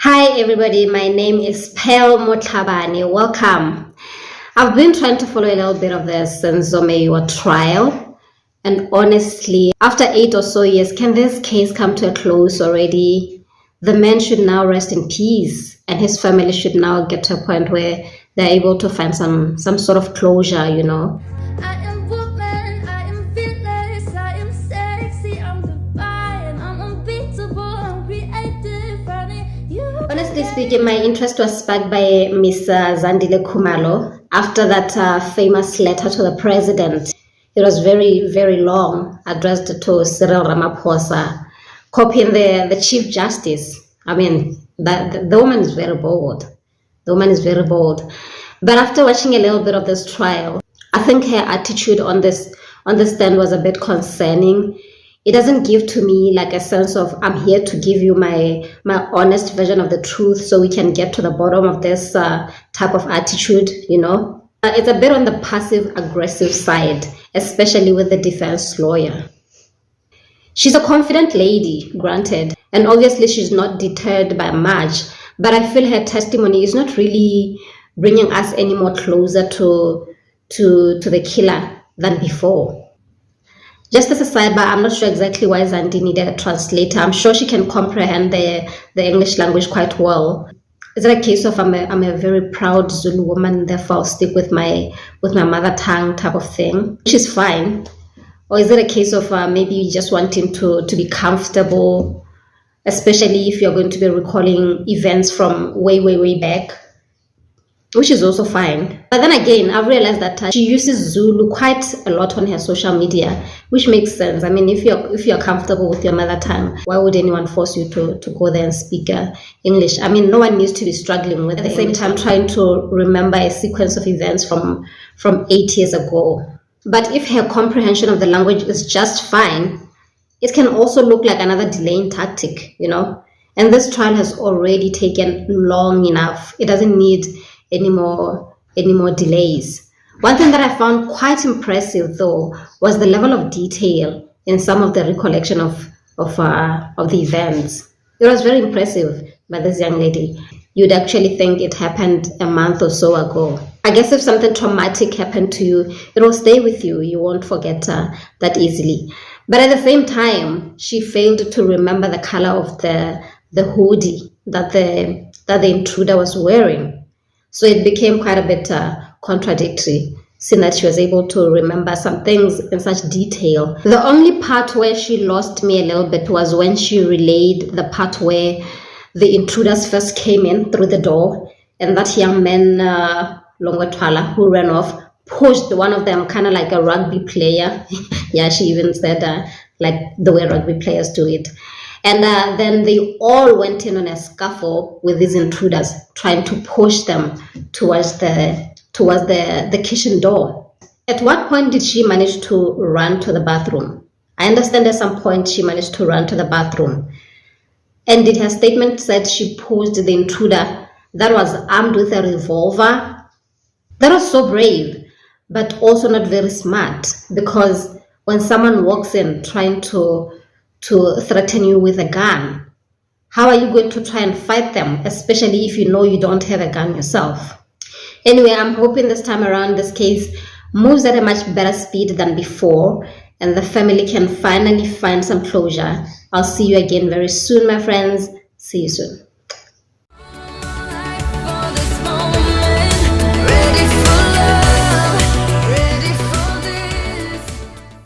Hi everybody, my name is Pel Motlhabane. Welcome. I've been trying to follow a little bit of the SENZO MEYIWA trial, and honestly, after 8 or so years, can this case come to a close already? The man should now rest in peace, and his family should now get to a point where they're able to find some sort of closure, you know. Honestly speaking, my interest was sparked by Miss Zandile Khumalo after that famous letter to the president. It was very, very long, addressed to Cyril Ramaphosa, copying the Chief Justice. I mean, the woman is very bold. The woman is very bold. But after watching a little bit of this trial, I think her attitude on this stand was a bit concerning. It doesn't give to me like a sense of I'm here to give you my honest version of the truth so we can get to the bottom of this type of attitude, you know. It's a bit on the passive-aggressive side, especially with the defense lawyer. She's a confident lady, granted, and obviously she's not deterred by much, but I feel her testimony is not really bringing us any more closer to the killer than before. Just as a sidebar, I'm not sure exactly why Zandi needed a translator. I'm sure she can comprehend the English language quite well. Is it a case of I'm a very proud Zulu woman, therefore I'll stick with my mother tongue type of thing, which is fine? Or is it a case of maybe just wanting to be comfortable, especially if you're going to be recalling events from way, way, way back, which is also fine. But then again, I've realized that she uses Zulu quite a lot on her social media, which makes sense. I mean, if you're comfortable with your mother tongue, why would anyone force you to go there and speak English? I mean, no one needs to be struggling with at the same time trying to remember a sequence of events from 8 years ago. But if her comprehension of the language is just fine, it can also look like another delaying tactic, you know. And this trial has already taken long enough. It doesn't need any more delays. One thing that I found quite impressive though was the level of detail in some of the recollection of the events. It was very impressive by this young lady. You'd actually think it happened a month or so ago. I guess if something traumatic happened to you, it will stay with you. You won't forget that easily. But at the same time, she failed to remember the color of the hoodie that the intruder was wearing. So it became quite a bit contradictory, seeing that she was able to remember some things in such detail. The only part where she lost me a little bit was when she relayed the part where the intruders first came in through the door, and that young man, Longwetwala, who ran off, pushed one of them, kind of like a rugby player. Yeah, she even said like the way rugby players do it. And then they all went in on a scuffle with these intruders, trying to push them towards the kitchen door. At what point did she manage to run to the bathroom? I understand at some point she managed to run to the bathroom. And did her statement said she pushed the intruder that was armed with a revolver? That was so brave, but also not very smart, because when someone walks in trying to threaten you with a gun, how are you going to try and fight them, especially if you know you don't have a gun yourself? Anyway, I'm hoping this time around this case moves at a much better speed than before, and the family can finally find some closure. I'll see you again very soon, my friends. See you soon.